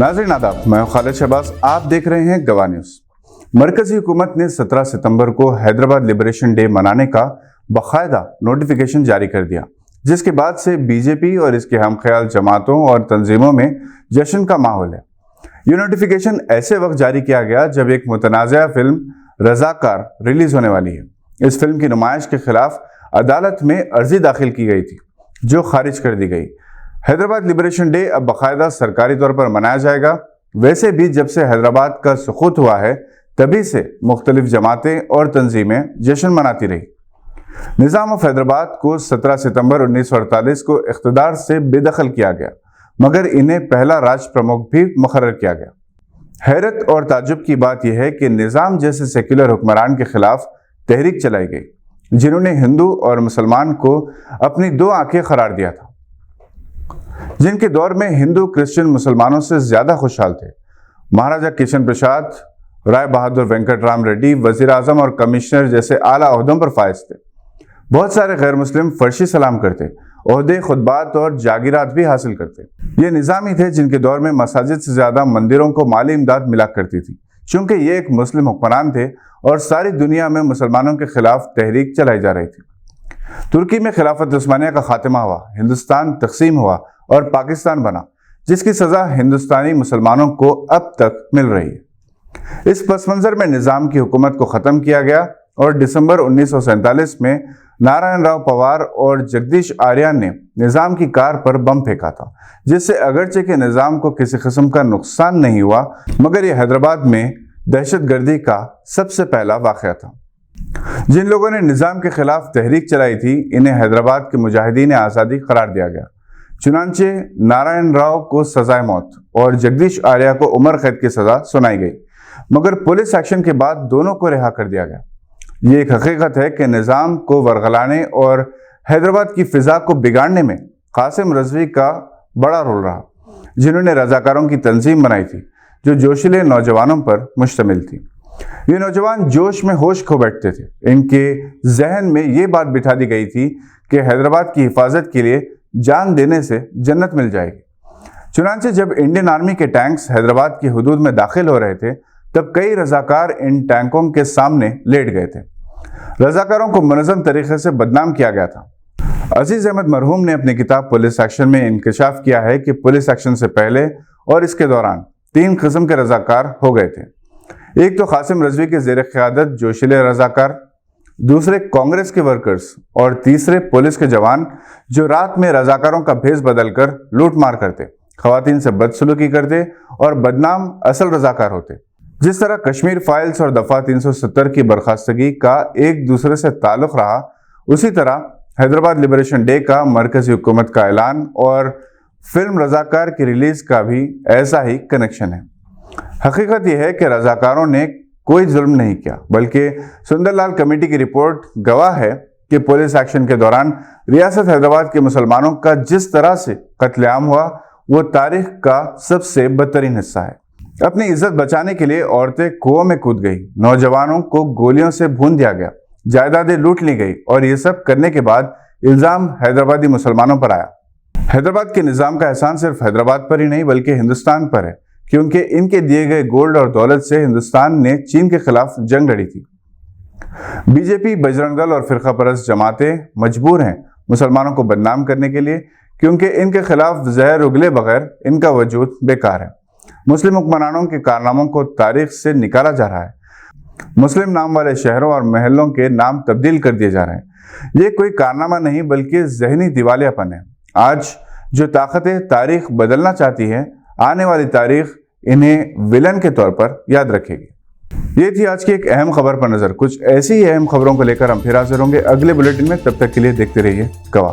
नाज़रीन आदाब, मैं हूं खालिद शहबाज। आप देख रहे हैं गवाह न्यूज़। मरकजी हुकूमत ने 17 सितंबर को हैदराबाद लिबरेशन डे मनाने का बाकायदा नोटिफिकेशन जारी कर दिया, जिसके बाद से बीजेपी और इसके हमख्याल जमातों और तंजीमों में जश्न का माहौल है। ये नोटिफिकेशन ऐसे वक्त जारी किया गया जब एक मुतनाज़ा फिल्म रज़ाकार रिलीज होने वाली है। इस फिल्म की नुमाइश के खिलाफ अदालत में अर्जी दाखिल की गई थी, जो खारिज कर दी गई। हैदराबाद लिबरेशन डे अब बाकायदा सरकारी तौर पर मनाया जाएगा। वैसे भी जब से हैदराबाद का सुकूत हुआ है, तभी से मुख्तलिफ जमातें और तंजीमें जश्न मनाती रही। निज़ाम ऑफ हैदराबाद को 17 सितंबर 1948 को इख्तिदार से बेदखल किया गया, मगर इन्हें पहला राज प्रमुख भी मुकर्रर किया गया। हैरत और ताज्जुब की बात यह है कि निज़ाम जैसे सेक्युलर हुक्मरान के खिलाफ तहरीक चलाई गई, जिन्होंने हिंदू और मुसलमान को अपनी दो आंखें करार दिया था, जिनके दौर में हिंदू क्रिश्चियन मुसलमानों से ज्यादा खुशहाल थे। महाराजा किशन प्रसाद, राय बहादुर वेंकटराम रेड्डी वजीर आजम और कमिश्नर जैसे आला ओहदों पर फायज थे। बहुत सारे गैर मुस्लिम फर्शी सलाम करते, ओहदे, खुतबात और जागीरात भी हासिल करते। ये निज़ामी थे जिनके दौर में मसाजिद से ज्यादा मंदिरों को माली इमदाद मिला करती थी, चूंकि ये एक मुस्लिम हुक्मरान थे और सारी दुनिया में मुसलमानों के खिलाफ तहरीक चलाई जा रही थी। तुर्की में खिलाफत उस्मानिया का खात्मा हुआ, हिंदुस्तान तकसीम हुआ और पाकिस्तान बना, जिसकी सजा हिंदुस्तानी मुसलमानों को अब तक मिल रही है। इस पस मंजर में निज़ाम की हुकूमत को ख़त्म किया गया और दिसंबर 1947 में नारायण राव पवार और जगदीश आर्या ने निज़ाम की कार पर बम फेंका था, जिससे अगरचे के निज़ाम को किसी किस्म का नुकसान नहीं हुआ, मगर यह हैदराबाद में दहशतगर्दी का सबसे पहला वाक़या था। जिन लोगों ने निज़ाम के खिलाफ तहरीक चलाई थी, इन्हें हैदराबाद के मुजाहिदीन आज़ादी करार दिया गया। चुनांचे नारायण राव को सजाए मौत और जगदीश आर्या को उम्र कैद की सजा सुनाई गई, मगर पुलिस एक्शन के बाद दोनों को रिहा कर दिया गया। ये एक हकीकत है कि निज़ाम को वरगलाने और हैदराबाद की फिजा को बिगाड़ने में कासिम रजवी का बड़ा रोल रहा, जिन्होंने रजाकारों की तंजीम बनाई थी, जो जोशीले नौजवानों पर मुश्तमिल थी। ये नौजवान जोश में होश खो बैठते थे। इनके जहन में ये बात बिठा दी गई थी कि हैदराबाद की हिफाजत के लिए जान देने से जन्नत मिल जाएगी। चुनांचे जब इंडियन आर्मी के टैंक्स हैदराबाद की हुदूद में दाखिल हो रहे थे, तब कई रजाकार इन टैंकों के सामने लेट गए थे। रजाकारों को मुनज़्ज़म तरीके से बदनाम किया गया था। अजीज अहमद मरहूम ने अपनी किताब पुलिस एक्शन में इंकशाफ किया है कि पुलिस एक्शन से पहले और इसके दौरान 3 किस्म के रजाकार हो गए थे। एक तो कासिम रजवी के ज़ेर क़यादत जोशीले रजाकार, दूसरे कांग्रेस के वर्कर्स और तीसरे पुलिस के जवान, जो रात में रजाकारों का भेस बदलकर लूट मार करते, खवातीन से बदसलूकी करते और बदनाम असल रजाकार होते। जिस तरह कश्मीर फाइल्स और दफा 370 की बर्खास्तगी का एक दूसरे से ताल्लुक रहा, उसी तरह हैदराबाद लिबरेशन डे का मरकजी हुकूमत का ऐलान और फिल्म रजाकार की रिलीज का भी ऐसा ही कनेक्शन है। हकीकत यह है कि रजाकारों ने कोई जुल्म नहीं किया, बल्कि सुंदरलाल कमेटी की रिपोर्ट गवाह है कि पुलिस एक्शन के दौरान रियासत हैदराबाद के मुसलमानों का जिस तरह से कत्लेआम हुआ, वो तारीख का सबसे बदतरीन हिस्सा है। अपनी इज्जत बचाने के लिए औरतें कुओं में कूद गई, नौजवानों को गोलियों से भून दिया गया, जायदादें लूट ली गई, और ये सब करने के बाद इल्जाम हैदराबादी मुसलमानों पर आया। हैदराबाद के निज़ाम का एहसान सिर्फ हैदराबाद पर ही नहीं बल्कि हिंदुस्तान पर है, क्योंकि इनके दिए गए गोल्ड और दौलत से हिंदुस्तान ने चीन के खिलाफ जंग लड़ी थी। बीजेपी, बजरंग दल और फिरका परस्त जमातें मजबूर हैं मुसलमानों को बदनाम करने के लिए, क्योंकि इनके खिलाफ जहर उगले बगैर इनका वजूद बेकार है। मुस्लिम हुक्मरानों के कारनामों को तारीख से निकाला जा रहा है। मुस्लिम नाम वाले शहरों और महलों के नाम तब्दील कर दिए जा रहे हैं। ये कोई कारनामा नहीं बल्कि जहनी दिवालियापन है। आज जो ताकतें तारीख बदलना चाहती हैं, आने वाली तारीख इन्हें विलन के तौर पर याद रखेगी। ये थी आज की एक अहम खबर पर नजर। कुछ ऐसी ही अहम खबरों को लेकर हम फिर हाजिर होंगे अगले बुलेटिन में। तब तक के लिए देखते रहिए गवाह।